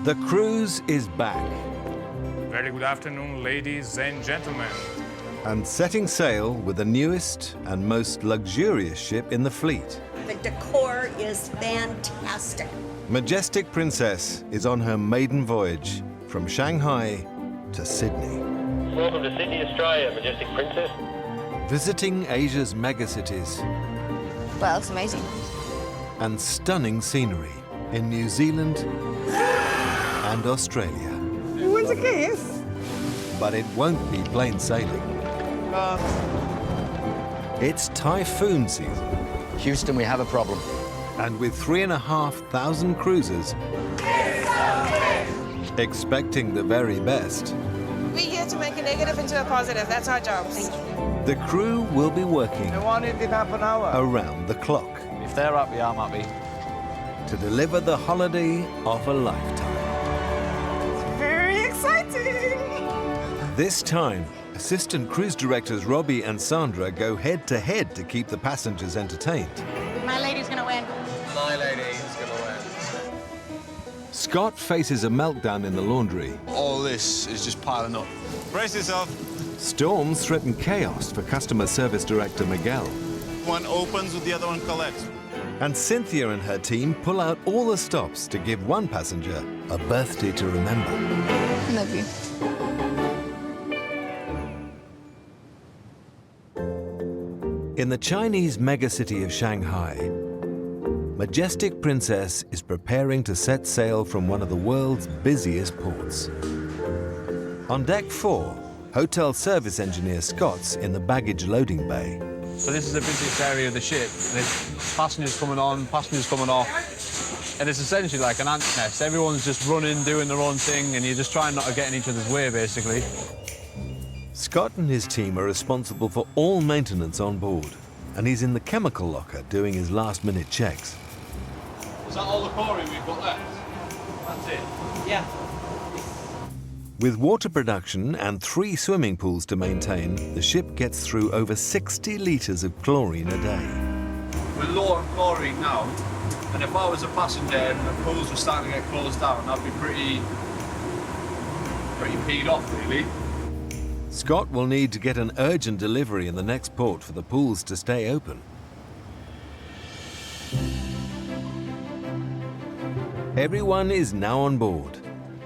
The cruise is back. Very good afternoon, ladies and gentlemen. And setting sail with the newest and most luxurious ship in the fleet. The decor is fantastic. Majestic Princess is on her maiden voyage from Shanghai to Sydney. Welcome to Sydney, Australia, Majestic Princess. Visiting Asia's megacities Well, it's amazing. and stunning scenery in New Zealand and Australia. You want a kiss? But it won't be plain sailing. It's typhoon season. Houston, we have a problem. And with 3,500 cruisers expecting the very best, We're here to make a negative into a positive. That's our job. the crew will be working I want it in half an hour. around the clock If they're happy, I'm happy. to deliver the holiday of a lifetime. Very exciting. This time, assistant cruise directors Robbie and Sandra go head-to-head to keep the passengers entertained. My lady's gonna win. My lady is going to win. Scott faces a meltdown in the laundry. All this is just piling up. Brace yourself. Storms threaten chaos for customer service director Miguel. One opens with the other one collects. And Cynthia and her team pull out all the stops to give one passenger a birthday to remember. I love you. In the Chinese megacity of Shanghai, Majestic Princess is preparing to set sail from one of the world's busiest ports. On deck 4, hotel service engineer Scott's in the baggage loading bay. So this is the busiest area of the ship. There's passengers coming on, passengers coming off. And it's essentially like an ant nest. Everyone's just running, doing their own thing, and you're just trying not to get in each other's way, basically. Scott and his team are responsible for all maintenance on board, and he's in the chemical locker doing his last-minute checks. Is that all the chlorine we've got left? That's it? Yeah. With water production and 3 swimming pools to maintain, the ship gets through over 60 litres of chlorine a day. We're low on chlorine now, and if I was a passenger and the pools were starting to get closed down, I'd be pretty peed off, really. Scott will need to get an urgent delivery in the next port for the pools to stay open. Everyone is now on board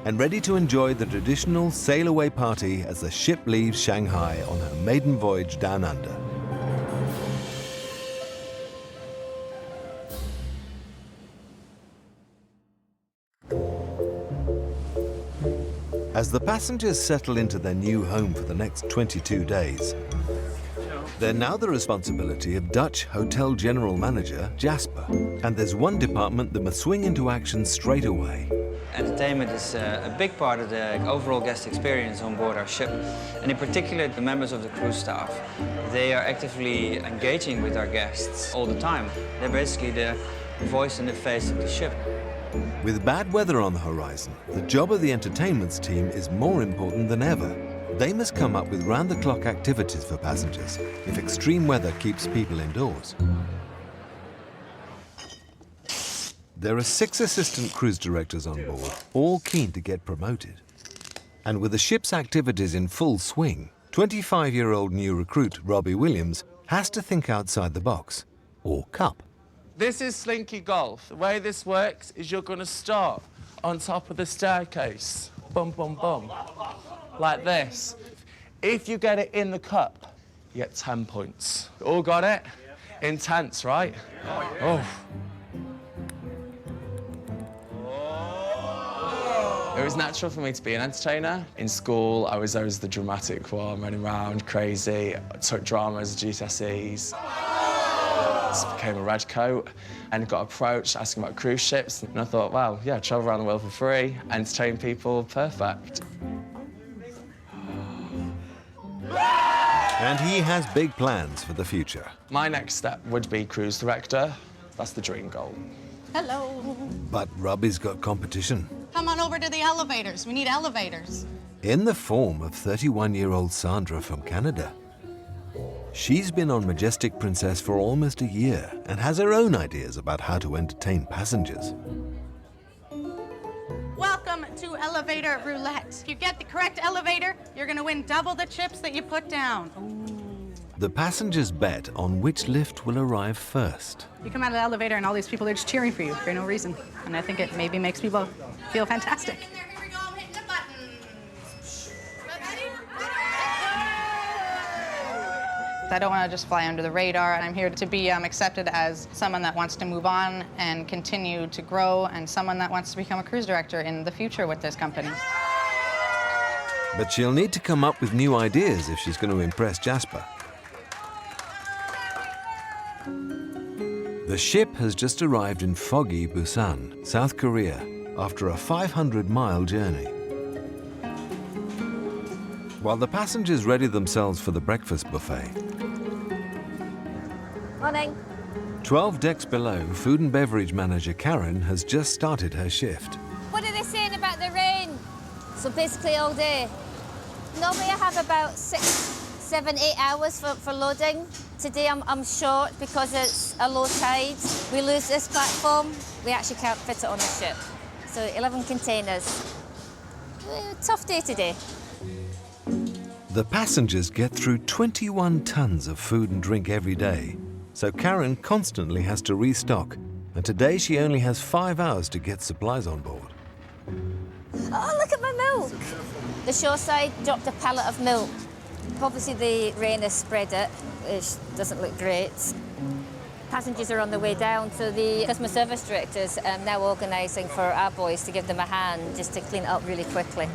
and ready to enjoy the traditional sail-away party as the ship leaves Shanghai on her maiden voyage down under. As the passengers settle into their new home for the next 22 days, they're now the responsibility of Dutch hotel general manager Jasper. And there's one department that must swing into action straight away. Entertainment is a big part of the overall guest experience on board our ship. And in particular, the members of the cruise staff. They are actively engaging with our guests all the time. They're basically the voice and the face of the ship. With bad weather on the horizon, the job of the entertainments team is more important than ever. They must come up with round-the-clock activities for passengers if extreme weather keeps people indoors. There are 6 assistant cruise directors on board, all keen to get promoted. And with the ship's activities in full swing, 25-year-old new recruit Robbie Williams has to think outside the box, or cup. This is Slinky Golf. The way this works is you're going to start on top of the staircase. Bum, bum, bum. Like this. If you get it in the cup, you get 10 points. All got it? Intense, right? Oh. It was natural for me to be an entertainer. In school, I was always the dramatic one, running around, crazy. I took drama as GCSEs. Became a red coat and got approached asking about cruise ships. And I thought, wow, yeah, travel around the world for free, entertain people, perfect. And he has big plans for the future. My next step would be cruise director. That's the dream goal. Hello. But Robbie's got competition. Come on over to the elevators. We need elevators. In the form of 31-year-old Sandra from Canada. She's been on Majestic Princess for almost a year and has her own ideas about how to entertain passengers. Welcome to elevator roulette. If you get the correct elevator, you're going to win double the chips that you put down. The passengers bet on which lift will arrive first. You come out of the elevator and all these people are just cheering for you for no reason. And I think it maybe makes people feel fantastic. I don't want to just fly under the radar, and I'm here to be accepted as someone that wants to move on and continue to grow, and someone that wants to become a cruise director in the future with this company. But she'll need to come up with new ideas if she's going to impress Jasper. The ship has just arrived in foggy Busan, South Korea, after a 500-mile journey. While the passengers ready themselves for the breakfast buffet, Morning. 12 decks below, food and beverage manager Karen has just started her shift. What are they saying about the rain? So basically all day. Normally I have about 6, 7, 8 hours for loading. Today I'm short because it's a low tide. We lose this platform, we actually can't fit it on the ship. So 11 containers. Tough day today. The passengers get through 21 tons of food and drink every day, so Karen constantly has to restock, and today she only has 5 hours to get supplies on board. Oh, look at my milk! The shoreside dropped a pallet of milk. Obviously the rain has spread it, which doesn't look great. Passengers are on the way down, so the customer service directors are now organising for our boys to give them a hand just to clean it up really quickly.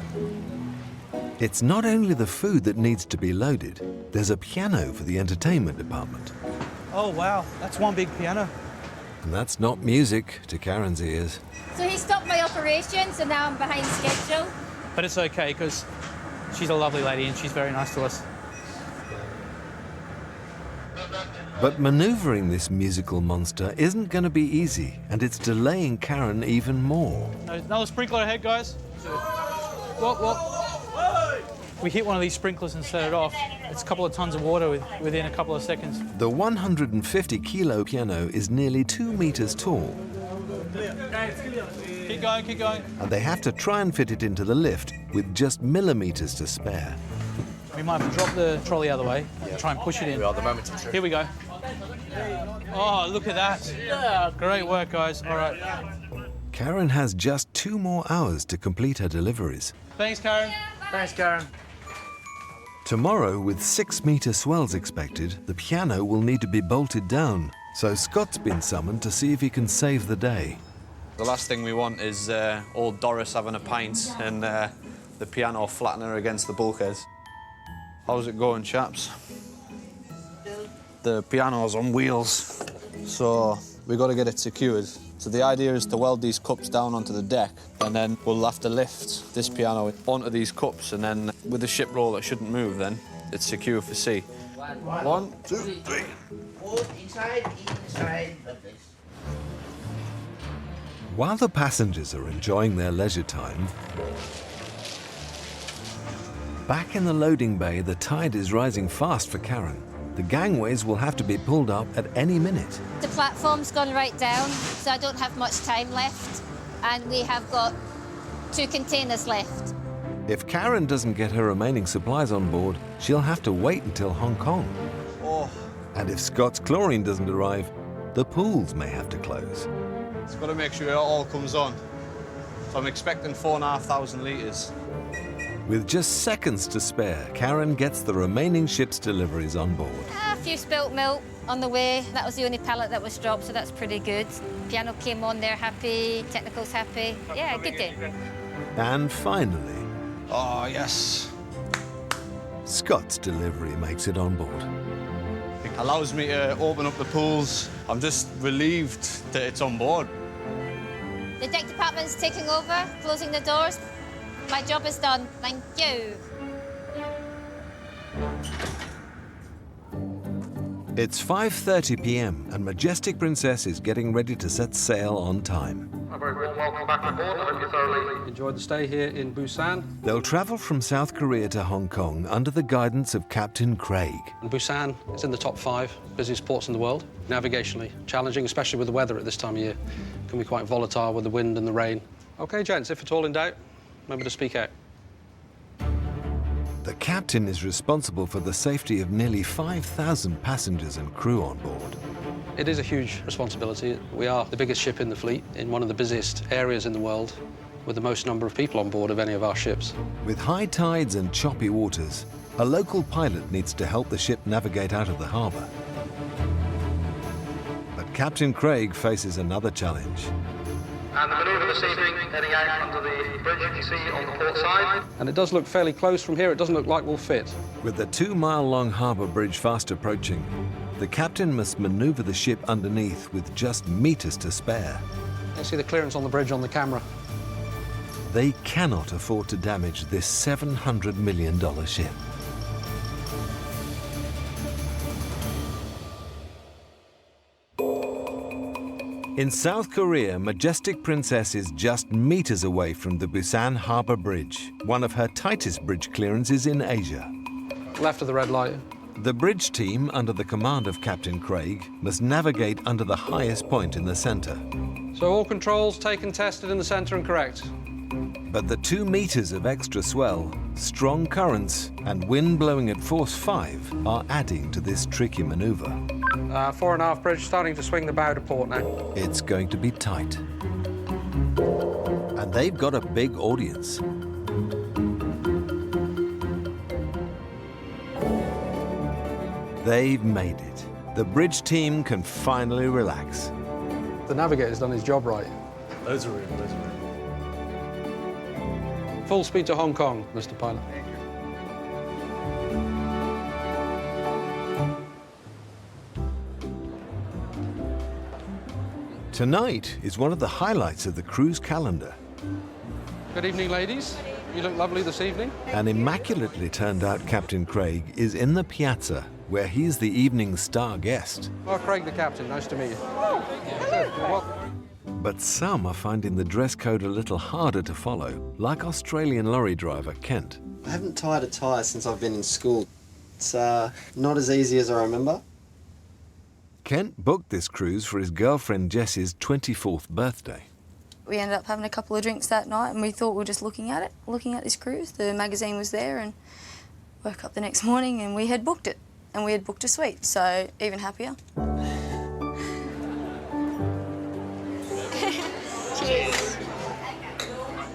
It's not only the food that needs to be loaded, there's a piano for the entertainment department. Oh, wow, that's one big piano. And that's not music to Karen's ears. So he stopped my operation, so now I'm behind schedule. But it's okay, because she's a lovely lady and she's very nice to us. But manoeuvring this musical monster isn't going to be easy, and it's delaying Karen even more. Another sprinkler ahead, guys. What? We hit one of these sprinklers and set it off. It's a couple of tons of water within a couple of seconds. The 150-kilo piano is nearly 2 meters tall. Keep going, keep going. And they have to try and fit it into the lift with just millimeters to spare. We might have to drop the trolley out of the way and try and push it in. The momentum's Here we go. Oh, look at that. Yeah, great work, guys. All right. Karen has just 2 more hours to complete her deliveries. Thanks, Karen. Thanks, Karen. Tomorrow, with 6-meter swells expected, the piano will need to be bolted down. So Scott's been summoned to see if he can save the day. The last thing we want is old Doris having a pint and the piano flattening her against the bulkheads. How's it going, chaps? The piano's on wheels, so we've got to get it secured. So the idea is to weld these cups down onto the deck, and then we'll have to lift this piano onto these cups, and then with the ship roll, it shouldn't move then. It's secure for sea. 1, 2, 3. Inside. While the passengers are enjoying their leisure time, back in the loading bay, the tide is rising fast for Karen. The gangways will have to be pulled up at any minute. The platform's gone right down, so I don't have much time left, and we have got 2 containers left. If Karen doesn't get her remaining supplies on board, she'll have to wait until Hong Kong. Oh. And if Scott's chlorine doesn't arrive, the pools may have to close. It's got to make sure it all comes on. So I'm expecting 4,500 litres. With just seconds to spare, Karen gets the remaining ship's deliveries on board. A few spilt milk on the way. That was the only pallet that was dropped, so that's pretty good. Piano came on there happy, technical's happy. Yeah, good day. And finally... Oh, yes. Scott's delivery makes it on board. It allows me to open up the pools. I'm just relieved that it's on board. The deck department's taking over, closing the doors. My job is done. Thank you. It's 5:30 p.m. and Majestic Princess is getting ready to set sail on time. Welcome back on board. I hope you thoroughly enjoyed the stay here in Busan. They'll travel from South Korea to Hong Kong under the guidance of Captain Craig. Busan is in the top 5 busiest ports in the world. Navigationally challenging, especially with the weather at this time of year. It can be quite volatile with the wind and the rain. OK, gents, if at all in doubt, Remember to speak out. The captain is responsible for the safety of nearly 5,000 passengers and crew on board. It is a huge responsibility. We are the biggest ship in the fleet, in one of the busiest areas in the world, with the most number of people on board of any of our ships. With high tides and choppy waters, a local pilot needs to help the ship navigate out of the harbour. But Captain Craig faces another challenge. And the manoeuvre this evening, heading out under the bridge you can see on the port side. And it does look fairly close from here. It doesn't look like we'll fit. With the 2-mile-long harbour bridge fast approaching, the captain must manoeuvre the ship underneath with just meters to spare. You see the clearance on the bridge on the camera. They cannot afford to damage this $700 million ship. In South Korea, Majestic Princess is just meters away from the Busan Harbor Bridge, one of her tightest bridge clearances in Asia. Left of the red light. The bridge team, under the command of Captain Craig, must navigate under the highest point in the center. So all controls taken, tested in the center and correct. But the 2 meters of extra swell, strong currents, and wind blowing at force 5 are adding to this tricky maneuver. 4.5 bridge starting to swing the bow to port now. It's going to be tight. And they've got a big audience. They've made it. The bridge team can finally relax. The navigator's done his job right. Loads of room, loads of room. Full speed to Hong Kong, Mr. Pilot. Tonight is one of the highlights of the cruise calendar. Good evening, ladies. You look lovely this evening. An immaculately turned out Captain Craig is in the piazza, where he's the evening star guest. Oh, Craig the captain. Nice to meet you. But some are finding the dress code a little harder to follow, like Australian lorry driver Kent. I haven't tied a tie since I've been in school. It's not as easy as I remember. Kent booked this cruise for his girlfriend Jess's 24th birthday. We ended up having a couple of drinks that night and we thought we were just looking at this cruise. The magazine was there and woke up the next morning and we had booked it. And we had booked a suite, so even happier. Cheers.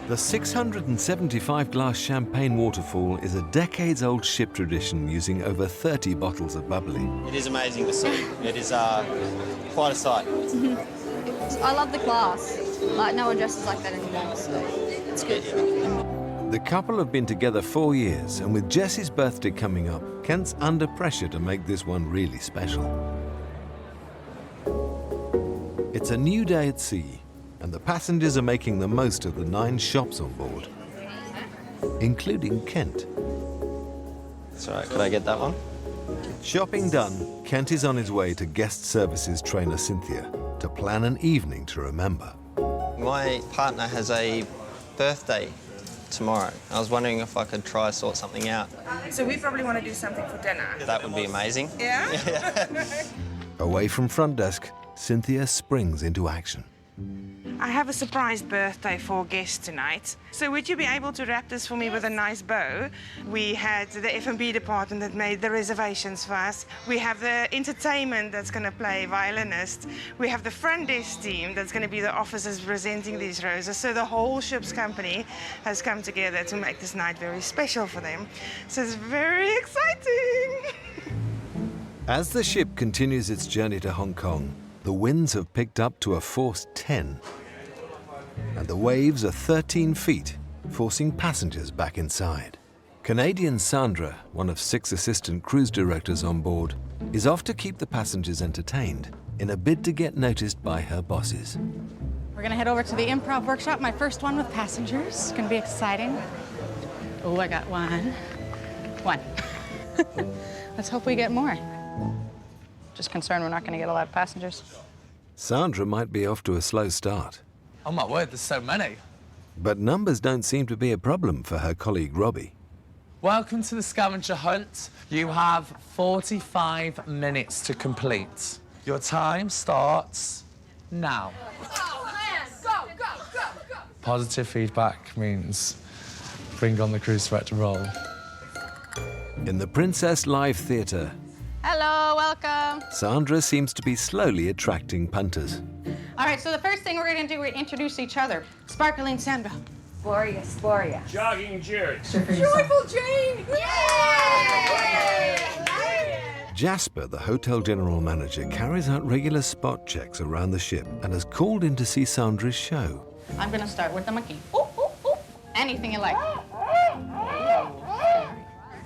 The 675-glass champagne waterfall is a decades-old ship tradition using over 30 bottles of bubbly. It is amazing to see. It is quite a sight. I love the glass. Like, no one dresses like that anymore, so it's good. The couple have been together 4 years, and with Jess's birthday coming up, Kent's under pressure to make this one really special. It's a new day at sea, and the passengers are making the most of the 9 shops on board, including Kent. Sorry, could I get that one? Shopping done, Kent is on his way to guest services trainer Cynthia to plan an evening to remember. My partner has a birthday tomorrow. I was wondering if I could try sort something out. So we probably want to do something for dinner. That would be amazing. Yeah? Away from front desk, Cynthia springs into action. I have a surprise birthday for guests tonight. So would you be able to wrap this for me with a nice bow? We had the F&B department that made the reservations for us. We have the entertainment that's going to play violinist. We have the front desk team that's going to be the officers presenting these roses. So the whole ship's company has come together to make this night very special for them. So it's very exciting. As the ship continues its journey to Hong Kong, the winds have picked up to a force 10. And the waves are 13 feet, forcing passengers back inside. Canadian Sandra, one of 6 assistant cruise directors on board, is off to keep the passengers entertained in a bid to get noticed by her bosses. We're gonna head over to the improv workshop, my first one with passengers. It's gonna be exciting. Oh, I got one. Let's hope we get more. Just concerned we're not gonna get a lot of passengers. Sandra might be off to a slow start. Oh my word, there's so many. But numbers don't seem to be a problem for her colleague Robbie. Welcome to the scavenger hunt. You have 45 minutes to complete. Your time starts now. Positive feedback means bring on the cruise director role. In the Princess Live Theatre, Hello, welcome. Sandra seems to be slowly attracting punters. All right, so the first thing we're going to do is introduce each other. Sparkling Sandra. Glorious, Gloria. Jogging Jerry. Joyful Jane! Yay! Jasper, the hotel general manager, carries out regular spot checks around the ship and has called in to see Sandra's show. I'm going to start with the monkey. Ooh, ooh, ooh. Anything you like.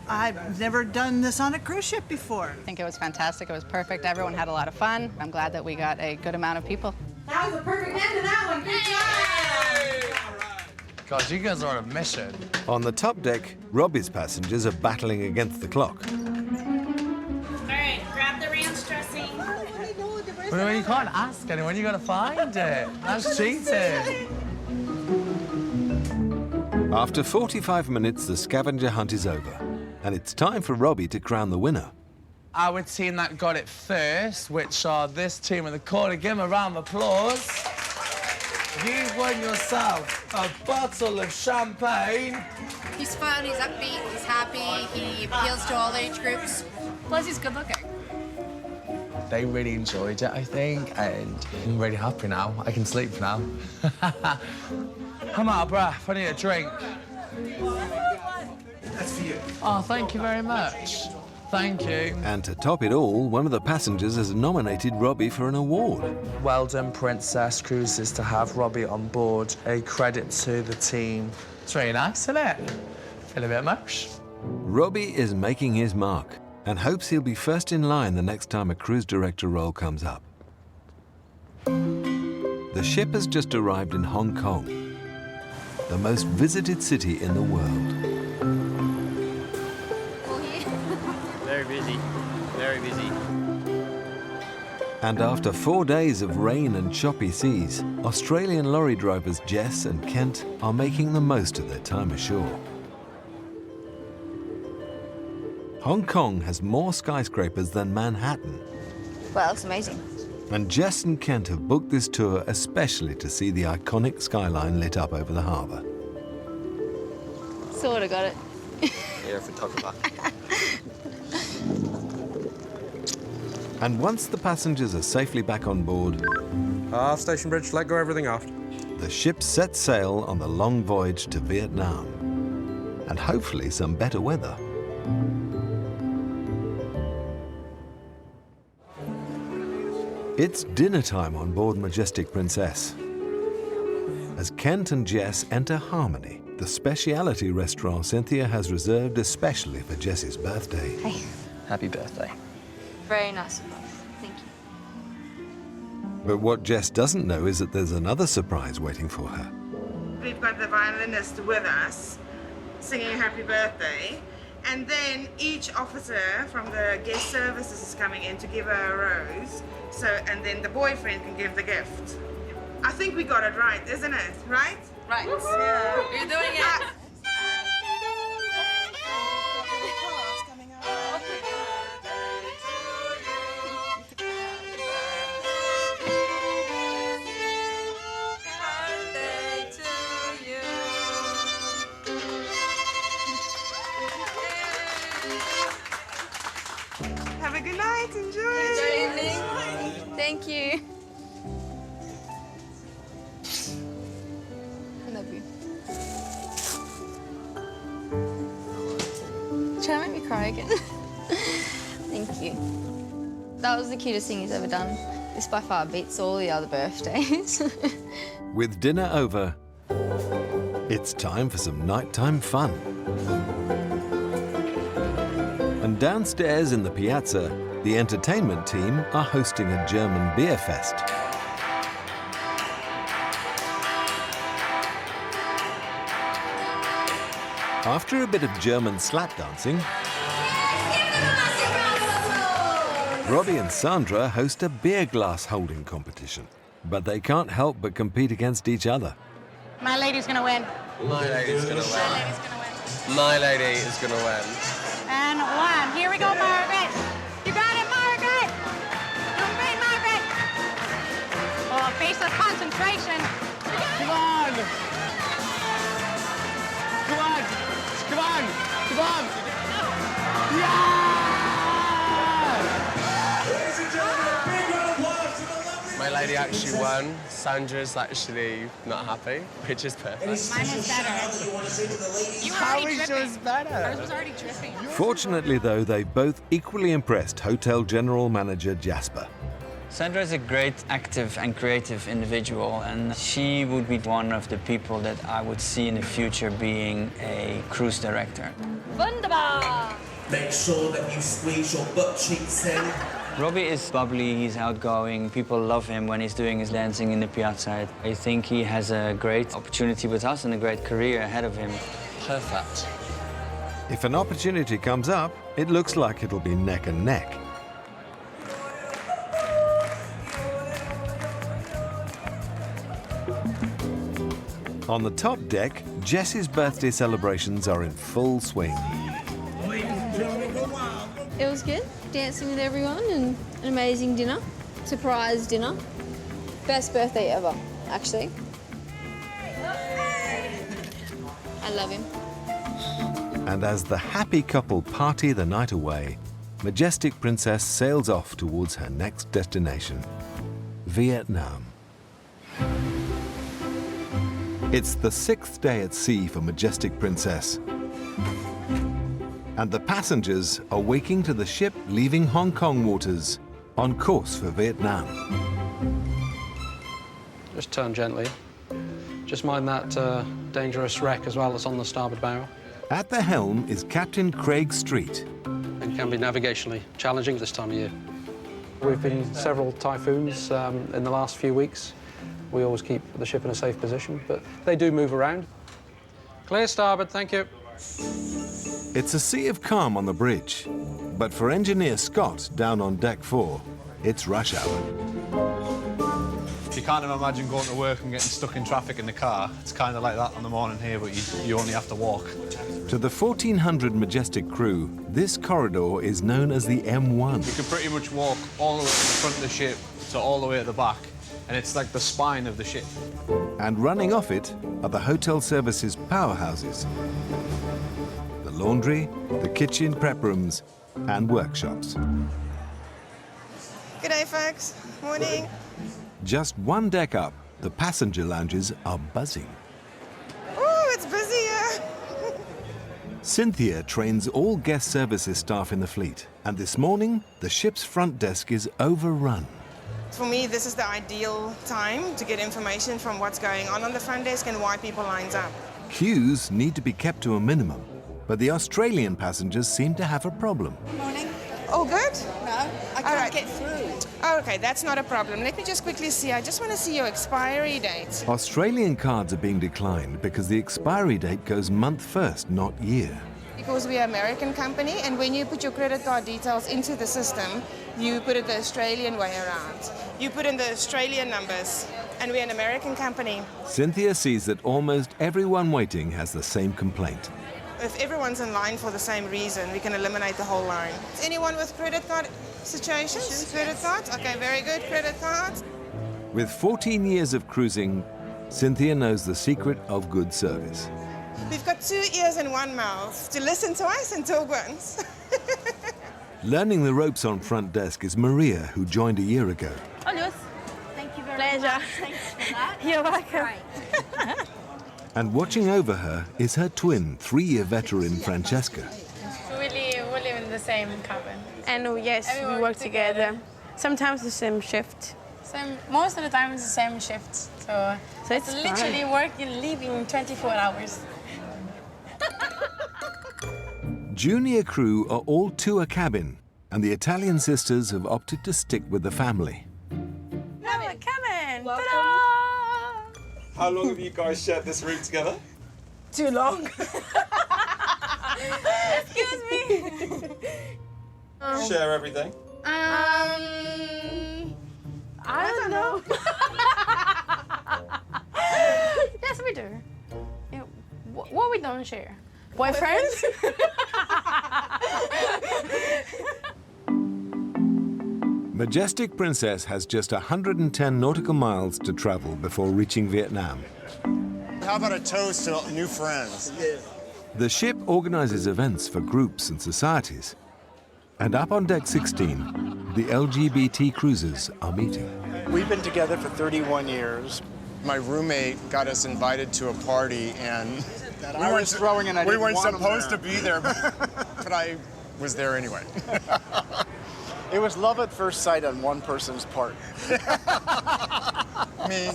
I've never done this on a cruise ship before. I think it was fantastic. It was perfect. Everyone had a lot of fun. I'm glad that we got a good amount of people. That was a perfect end to that one. Good job! God, you guys are on a mission. On the top deck, Robbie's passengers are battling against the clock. All right, grab the ranch dressing. Well, you can't ask anyone, you gotta find it. That's cheating. After 45 minutes, the scavenger hunt is over, and it's time for Robbie to crown the winner. Our team that got it first, which are this team in the corner, give them a round of applause. You've won yourself a bottle of champagne. He's fun, he's upbeat, he's happy, he appeals to all age groups. Plus, he's good looking. They really enjoyed it, I think, and I'm really happy now. I can sleep now. I'm out of breath. I need a drink. That's for you. Oh, thank you very much. Thank you. And to top it all, one of the passengers has nominated Robbie for an award. Well done, Princess Cruises, to have Robbie on board. A credit to the team. It's really nice, isn't it? Feel a bit much. Robbie is making his mark and hopes he'll be first in line the next time a cruise director role comes up. The ship has just arrived in Hong Kong, the most visited city in the world. Very busy. Very busy. And after 4 days of rain and choppy seas, Australian lorry drivers Jess and Kent are making the most of their time ashore. Hong Kong has more skyscrapers than Manhattan, Well, it's amazing. and Jess and Kent have booked this tour especially to see the iconic skyline lit up over the harbour. Sort of got it. You're a photographer. And once the passengers are safely back on board, Station bridge, let go everything aft. the ship sets sail on the long voyage to Vietnam, and hopefully some better weather. It's dinner time on board Majestic Princess. As Kent and Jess enter Harmony, the speciality restaurant Cynthia has reserved especially for Jess's birthday. Hey. Happy birthday. Very nice surprise. Thank you. But what Jess doesn't know is that there's another surprise waiting for her. We've got the violinist with us singing happy birthday. And then each officer from the guest services is coming in to give her a rose. So, and then the boyfriend can give the gift. I think we got it right, isn't it? Right? Right. Yeah. You're doing it. Have a good night. Enjoy. Good evening. Thank you. I love you. Try to make me cry again. Thank you. That was the cutest thing he's ever done. This by far beats all the other birthdays. With dinner over, it's time for some nighttime fun. And downstairs in the piazza, the entertainment team are hosting a German beer fest. After a bit of German slap dancing, Robbie and Sandra host a beer glass holding competition. But they can't help but compete against each other. My lady's gonna win. My lady's gonna win. My lady is gonna win. And one. Here we go, Margaret. You got it, Margaret. Doing great, Margaret. Oh, a face of concentration. Come on! Come on! actually won. Sandra's actually not happy, which is perfect. Mine was better. You were How already is dripping. yours better? Ours was already dripping. Fortunately, though, they both equally impressed Hotel General Manager Jasper. Sandra is a great, active and creative individual, and she would be one of the people that I would see in the future being a cruise director. Wunderbar! Make sure that you squeeze your butt cheeks in. Robbie is bubbly, he's outgoing, people love him when he's doing his dancing in the piazza. I think he has a great opportunity with us and a great career ahead of him. Perfect. If an opportunity comes up, it looks like it'll be neck and neck. On the top deck, Jessie's birthday celebrations are in full swing. It was good, dancing with everyone and an amazing dinner. Surprise dinner. Best birthday ever, actually. I love him. And as the happy couple party the night away, Majestic Princess sails off towards her next destination, Vietnam. It's the 6th day at sea for Majestic Princess. And the passengers are waking to the ship leaving Hong Kong waters on course for Vietnam. Just turn gently. Just mind that dangerous wreck as well that's on the starboard bow. At the helm is Captain Craig Street. And can be navigationally challenging this time of year. We've been in several typhoons in the last few weeks. We always keep the ship in a safe position, but they do move around. Clear starboard, thank you. It's a sea of calm on the bridge, but for engineer Scott down on deck 4, it's rush hour. You can't even imagine going to work and getting stuck in traffic in the car. It's kind of like that on the morning here, but you only have to walk. To the 1,400 Majestic crew, this corridor is known as the M1. You can pretty much walk all the way to the front of the ship to all the way at the back, and it's like the spine of the ship. And running off it are the hotel services powerhouses. The laundry, the kitchen prep rooms, and workshops. Good day, folks. Morning. Just one deck up, the passenger lounges are buzzing. Oh, it's busy here. Cynthia trains all guest services staff in the fleet, and this morning, the ship's front desk is overrun. For me, this is the ideal time to get information from what's going on the front desk and why people lines up. Queues need to be kept to a minimum, but the Australian passengers seem to have a problem. Good morning. All good? No, I can't get through. Oh, okay, that's not a problem. Let me just quickly see. I just want to see your expiry date. Australian cards are being declined because the expiry date goes month first, not year. Because we are an American company, and when you put your credit card details into the system, you put it the Australian way around. You put in the Australian numbers, and we're an American company. Cynthia sees that almost everyone waiting has the same complaint. If everyone's in line for the same reason, we can eliminate the whole line. Anyone with credit card situations? Credit cards? Okay, very good. Credit cards. With 14 years of cruising, Cynthia knows the secret of good service. We've got 2 ears and 1 mouth to listen twice and talk once. Learning the ropes on front desk is Maria, who joined a year ago. Olius. Thank you very much. Thanks for that. You're welcome. And watching over her is her twin, 3-year veteran Francesca. We live in the same cabin. And yes, we work together. Sometimes the same shift. Most of the time it's the same shift. So it's literally fun. working, leaving 24 hours. Junior crew are all to a cabin, and the Italian sisters have opted to stick with the family. Come in. How long have you guys shared this room together? Too long. Excuse me. Share everything? I don't know. Yes, we do. Yeah, what we don't share? Boyfriends? Majestic Princess has just 110 nautical miles to travel before reaching Vietnam. How about a toast to new friends? The ship organizes events for groups and societies. And up on deck 16, the LGBT cruisers are meeting. We've been together for 31 years. My roommate got us invited to a party, and That I was throwing and I we didn't weren't want 'em supposed to there. be there, but I was there anyway. It was love at first sight on one person's part. Me.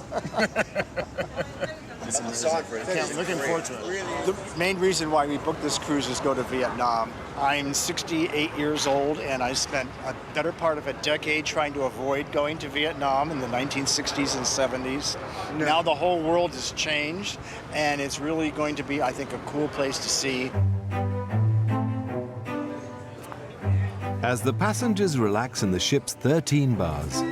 Looking forward to it. The main reason why we booked this cruise is go to Vietnam. I'm 68 years old, and I spent a better part of a decade trying to avoid going to Vietnam in the 1960s and 70s. Now the whole world has changed, and it's really going to be, I think, a cool place to see. As the passengers relax in the ship's 13 bars,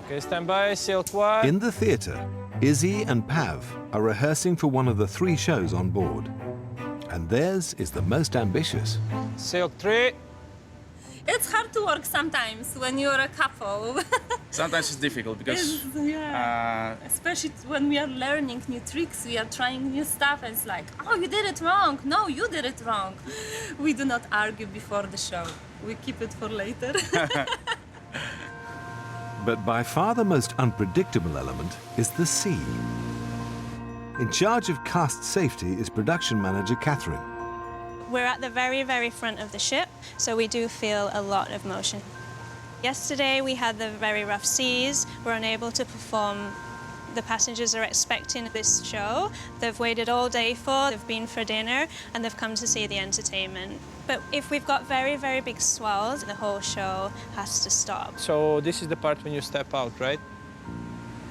Okay, stand by, Silk 1. in the theatre, Izzy and Pav are rehearsing for one of the 3 shows on board. And theirs is the most ambitious. Silk 3. It's hard to work sometimes when you're a couple. Sometimes it's difficult because Especially when we are learning new tricks, we are trying new stuff, and it's like, oh, you did it wrong. No, you did it wrong. We do not argue before the show. We keep it for later. But by far the most unpredictable element is the sea. In charge of cast safety is production manager Catherine. We're at the very, very front of the ship, so we do feel a lot of motion. Yesterday we had the very rough seas. We're unable to perform. The passengers are expecting this show. They've waited all day for, they've been for dinner, and they've come to see the entertainment. But if we've got very, very big swells, the whole show has to stop. So this is the part when you step out, right?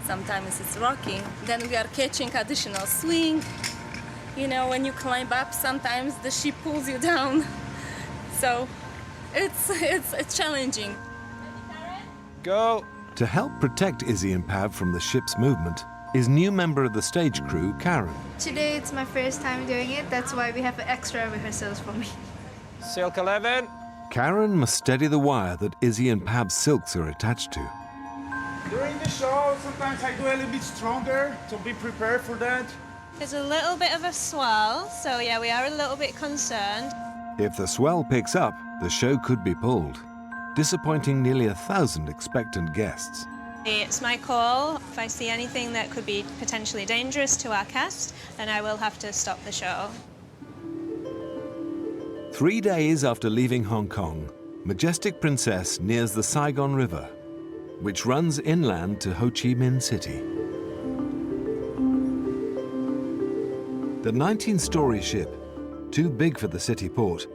Sometimes it's rocking. Then we are catching additional swing. You know, when you climb up, sometimes the ship pulls you down. So it's challenging. Go. To help protect Izzy and Pav from the ship's movement is new member of the stage crew, Karen. Today it's my first time doing it. That's why we have extra rehearsals for me. Silk 11. Karen must steady the wire that Izzy and Pav's silks are attached to. During the show, sometimes I do a little bit stronger, so be prepared for that. There's a little bit of a swell, so yeah, we are a little bit concerned. If the swell picks up, the show could be pulled, disappointing nearly 1,000 expectant guests. It's my call. If I see anything that could be potentially dangerous to our cast, then I will have to stop the show. 3 days after leaving Hong Kong, Majestic Princess nears the Saigon River, which runs inland to Ho Chi Minh City. The 19-story ship, too big for the city port,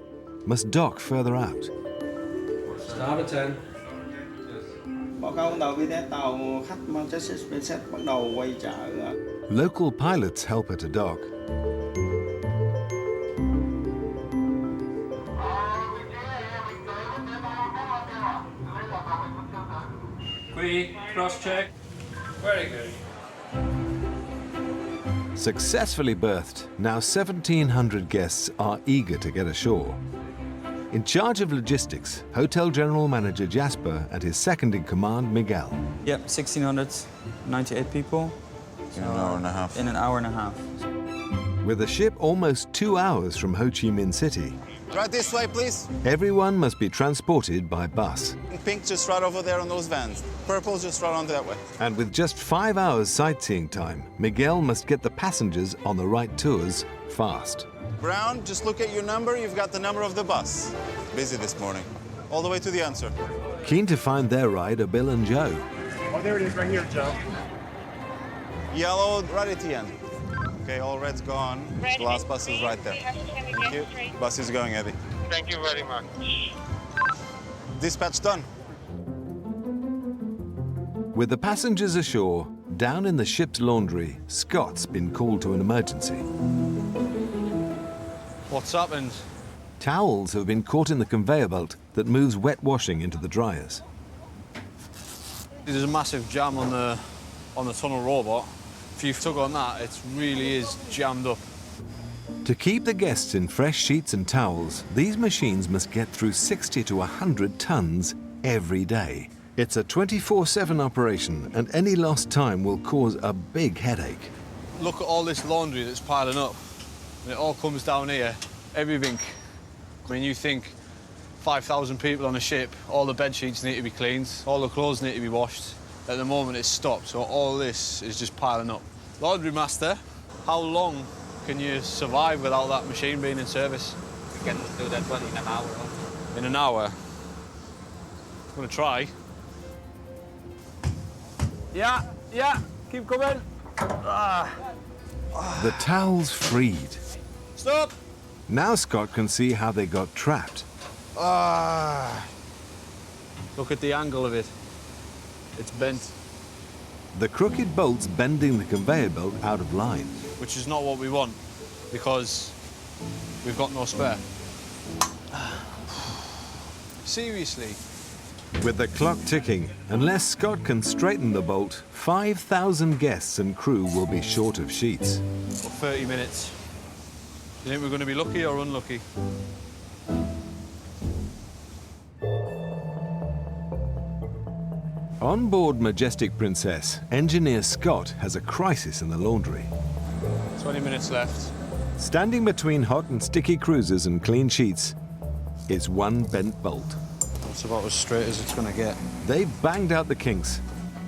must dock further out. Starboard 10. Báo cáo tàu VTS tàu khách Majestic Princess bắt đầu quay trở. Local pilots help her to dock. Quick, cross-check. Very good. Successfully berthed, now 1,700 guests are eager to get ashore. In charge of logistics, Hotel General Manager Jasper and his second-in-command, Miguel. Yep, 1,698 people. In an hour and a half. In an hour and a half. With the ship almost 2 hours from Ho Chi Minh City, Right this way, please. everyone must be transported by bus. Pink just right over there on those vans. Purple's just right on that way. And with just 5 hours sightseeing time, Miguel must get the passengers on the right tours fast. Brown, just look at your number. You've got the number of the bus. Busy this morning. All the way to the answer. Keen to find their ride are Bill and Joe. Oh, there it is right here, Joe. Yellow, right at the end. Okay, all red's gone. The last bus is right there. Thank you. Bus is going, Eddie. Thank you very much. Dispatch done. With the passengers ashore, down in the ship's laundry, Scott's been called to an emergency. What's happened? Towels have been caught in the conveyor belt that moves wet washing into the dryers. There's a massive jam on the tunnel robot. If you've tug on that, it really is jammed up. To keep the guests in fresh sheets and towels, these machines must get through 60 to 100 tons every day. It's a 24/7 operation, and any lost time will cause a big headache. Look at all this laundry that's piling up. And it all comes down here, everything. I mean, you think 5,000 people on a ship. All the bed sheets need to be cleaned. All the clothes need to be washed. At the moment, it's stopped, so all this is just piling up. Laundry master, how long can you survive without that machine being in service? You can do that one in an hour. In an hour? I'm gonna try. Yeah, keep coming. The towel's freed. Stop! Now Scott can see how they got trapped. Look at the angle of it. It's bent. The crooked bolt's bending the conveyor belt out of line. Which is not what we want, because we've got no spare. Seriously. With the clock ticking, unless Scott can straighten the bolt, 5,000 guests and crew will be short of sheets. For 30 minutes. You think we're going to be lucky or unlucky? On board Majestic Princess, engineer Scott has a crisis in the laundry. 20 minutes left. Standing between hot and sticky cruisers and clean sheets is one bent bolt. That's about as straight as it's going to get. They've banged out the kinks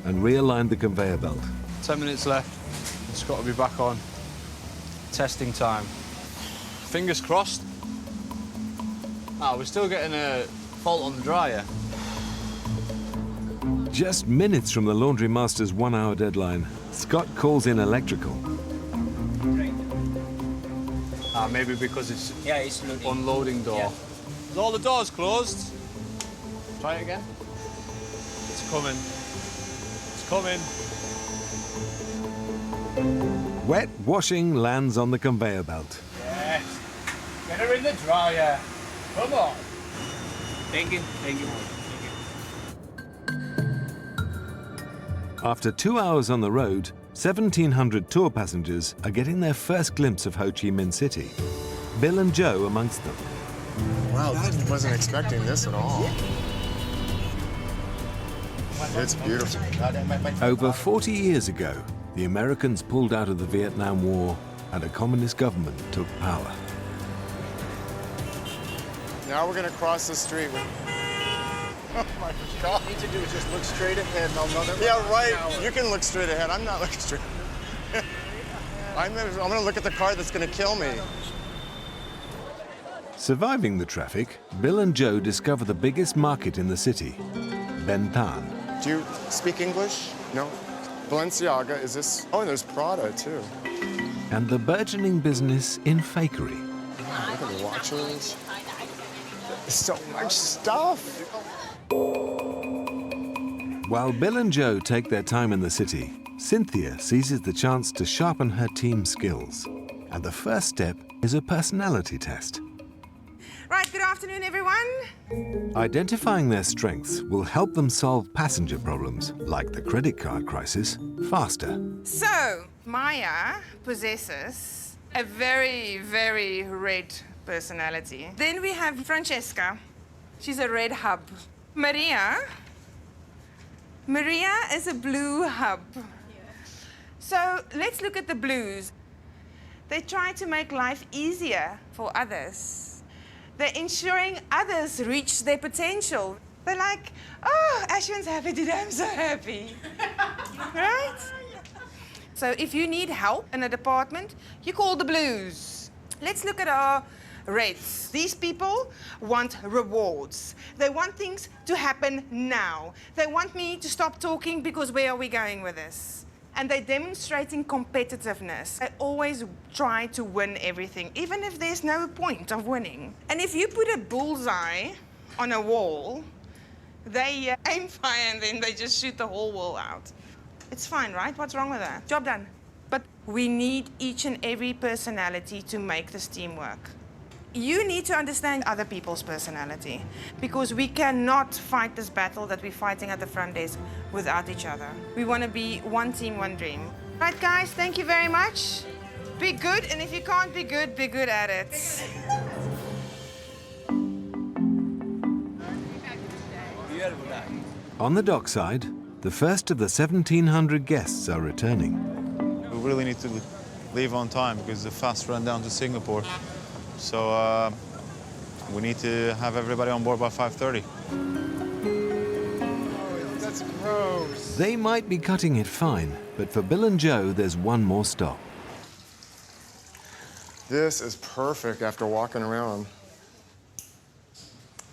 and realigned the conveyor belt. 10 minutes left. It's got to be back on. Testing time. Fingers crossed. We're still getting a fault on the dryer. Just minutes from the laundry master's 1 hour deadline, Scott calls in electrical. Maybe because it's loading. unloading door. Yeah. Is all the doors closed? Try it again. It's coming. It's coming. Wet washing lands on the conveyor belt. Yes. Get her in the dryer. Come on. Thank you. After 2 hours on the road, 1,700 tour passengers are getting their first glimpse of Ho Chi Minh City. Bill and Joe amongst them. Wow, I wasn't expecting this at all. It's beautiful. Over 40 years ago, the Americans pulled out of the Vietnam War and a communist government took power. Now we're going to cross the street. Oh my God. All you need to do is just look straight ahead and I'll know that. Yeah, right. You can look straight ahead. I'm not looking straight. I'm going to look at the car that's going to kill me. Surviving the traffic, Bill and Joe discover the biggest market in the city, Ben Thanh. Do you speak English? No. Balenciaga, is this? Oh, and there's Prada, too. And the burgeoning business in fakery. Look at the watches. So much stuff. While Bill and Joe take their time in the city, Cynthia seizes the chance to sharpen her team skills. And the first step is a personality test. Right, good afternoon, everyone. Identifying their strengths will help them solve passenger problems, like the credit card crisis, faster. So, Maya possesses a very, very red personality. Then we have Francesca. She's a red hub. Maria is a blue hub. So let's look at the blues. They try to make life easier for others. They're ensuring others reach their potential. They're like, oh, Ashwin's happy today, I'm so happy. Right? So if you need help in a department, you call the blues. Let's look at our reds. These people want rewards. They want things to happen now. They want me to stop talking because where are we going with this? And they're demonstrating competitiveness. They always try to win everything, even if there's no point of winning. And if you put a bullseye on a wall, they aim fire and then they just shoot the whole wall out. It's fine, right? What's wrong with that? Job done. But we need each and every personality to make this team work. You need to understand other people's personality because we cannot fight this battle that we're fighting at the front desk without each other. We want to be one team, one dream. Right, guys, thank you very much. Be good, and if you can't be good at it. On the dockside, the first of the 1,700 guests are returning. We really need to leave on time because the fast run down to Singapore. So We need to have everybody on board by 5:30. That's gross. They might be cutting it fine, but for Bill and Joe, there's one more stop. This is perfect after walking around.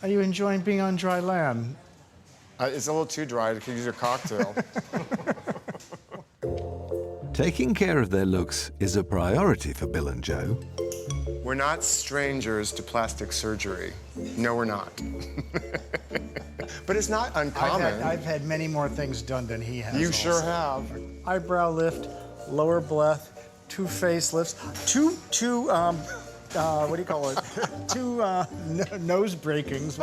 Are you enjoying being on dry land? It's a little too dry. You could use your cocktail. Taking care of their looks is a priority for Bill and Joe. We're not strangers to plastic surgery. No, we're not. But it's not uncommon. I've had many more things done than he has. You also. sure have. Eyebrow lift, lower breath, 2 facelifts, two what do you call it? 2 nose breakings.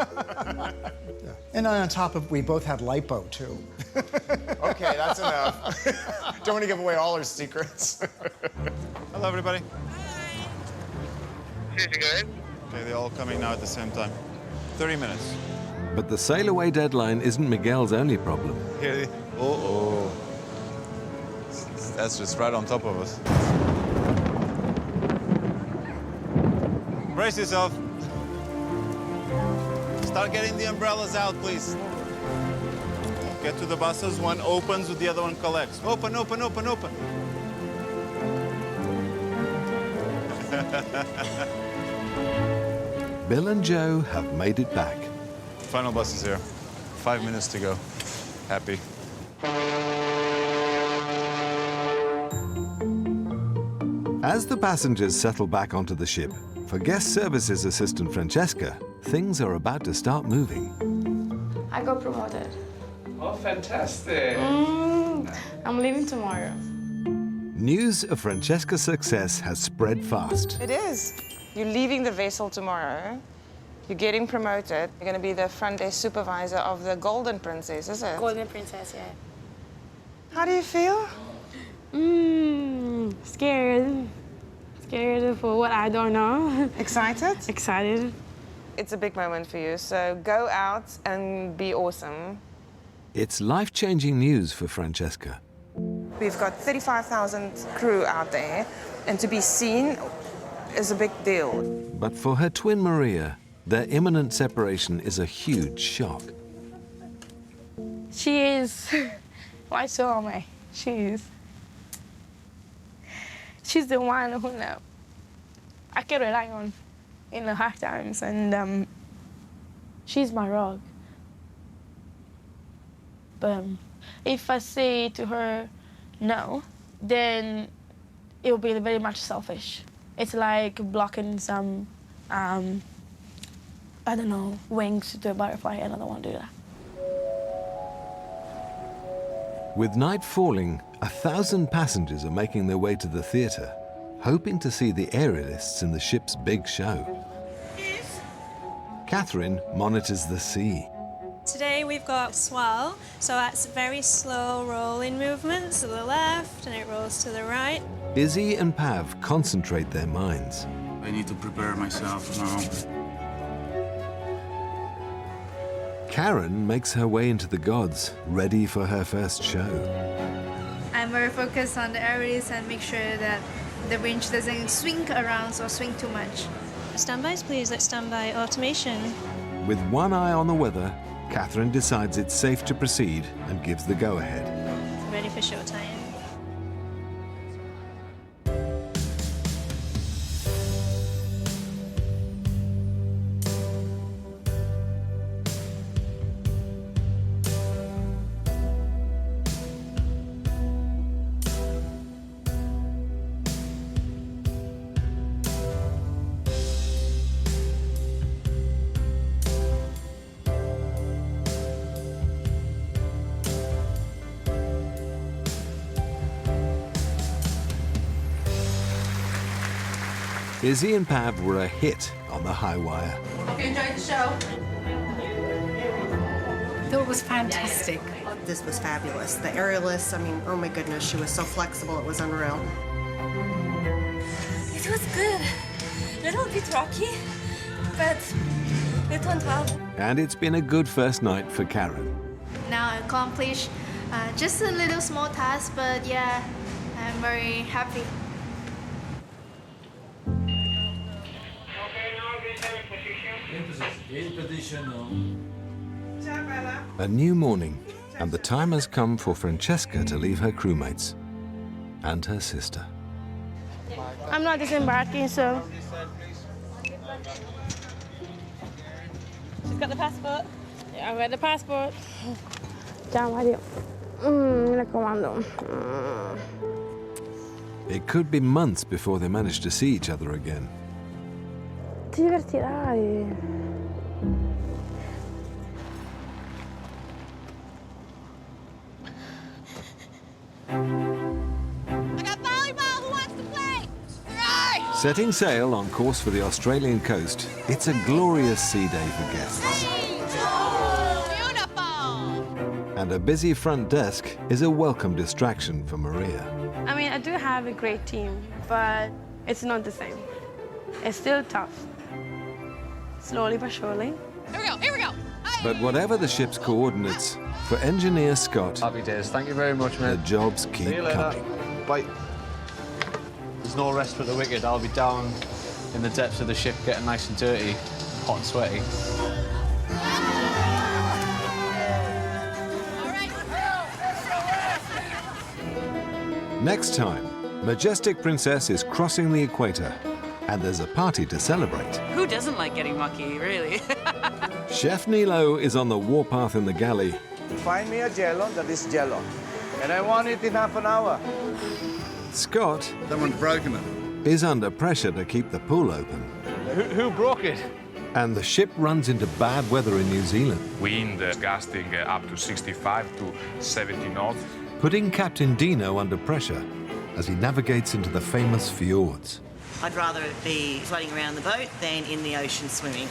And on top of, we both had lipo too. Okay, that's enough. Don't want to give away all our secrets. Hello, everybody. Is it good? Okay, they're all coming now at the same time. 30 minutes. But the sail away deadline isn't Miguel's only problem. Here, oh. That's just right on top of us. Brace yourself. Start getting the umbrellas out, please. Get to the buses. One opens, the other one collects. Open, open, open, open. Bill and Joe have made it back. Final bus is here. 5 minutes to go. Happy. As the passengers settle back onto the ship, for guest services assistant Francesca, things are about to start moving. I got promoted. Oh, fantastic. I'm leaving tomorrow. News of Francesca's success has spread fast. It is. You're leaving the vessel tomorrow. You're getting promoted. You're going to be the front desk supervisor of the Golden Princess, is it? Golden Princess, yeah. How do you feel? Scared. Scared for what I don't know. Excited? Excited. It's a big moment for you, so go out and be awesome. It's life-changing news for Francesca. We've got 35,000 crew out there, and to be seen is a big deal. But for her twin Maria, their imminent separation is a huge shock. She is my soulmate. She is. She's the one who I can rely on in the hard times, and she's my rock. But if I say to her no, then it will be very much selfish. It's like blocking some, I don't know, wings to a butterfly, and I don't want to do that. With night falling, 1,000 passengers are making their way to the theatre, hoping to see the aerialists in the ship's big show. Catherine monitors the sea. Today we've got swell, so that's very slow rolling movements to the left and it rolls to the right. Izzy and Pav concentrate their minds. I need to prepare myself now. Karen makes her way into the gods, ready for her first show. I'm very focused on the areas and make sure that the winch doesn't swing around or swing too much. Standbys, please. Let's stand by automation. With one eye on the weather, Catherine decides it's safe to proceed and gives the go-ahead. Ready for showtime. Izzy and Pav were a hit on the high wire. Hope you enjoyed the show. It was fantastic. This was fabulous. The aerialist, I mean, oh my goodness, she was so flexible, it was unreal. It was good. A little bit rocky, but it went well. And it's been a good first night for Karen. Now I accomplished just a little small task, but yeah, I'm very happy. A new morning, and the time has come for Francesca to leave her crewmates and her sister. I'm not disembarking, so... She's got the passport? Yeah, I've got the passport. Ciao, Mario. Mi raccomando. It could be months before they manage to see each other again. Ti divertirai. Setting sail on course for the Australian coast, it's a glorious sea day for guests. And a busy front desk is a welcome distraction for Maria. I mean, I do have a great team, but it's not the same. It's still tough. Slowly but surely. Here we go. But whatever the ship's coordinates, for engineer Scott, Happy days. Thank you very much, the mate. jobs keep See you later. coming. Bye. There's no rest for the wicked. I'll be down in the depths of the ship getting nice and dirty, hot and sweaty. Next time, Majestic Princess is crossing the equator, and there's a party to celebrate. Who doesn't like getting mucky, really? Chef Nilo is on the warpath in the galley. Find me a jello that is jello. And I want it in half an hour. Scott Someone's broken it. is under pressure to keep the pool open. Who broke it? And the ship runs into bad weather in New Zealand, Wind gusting up to 65 to 70 knots. putting Captain Dino under pressure as he navigates into the famous fjords. I'd rather it be floating around the boat than in the ocean swimming.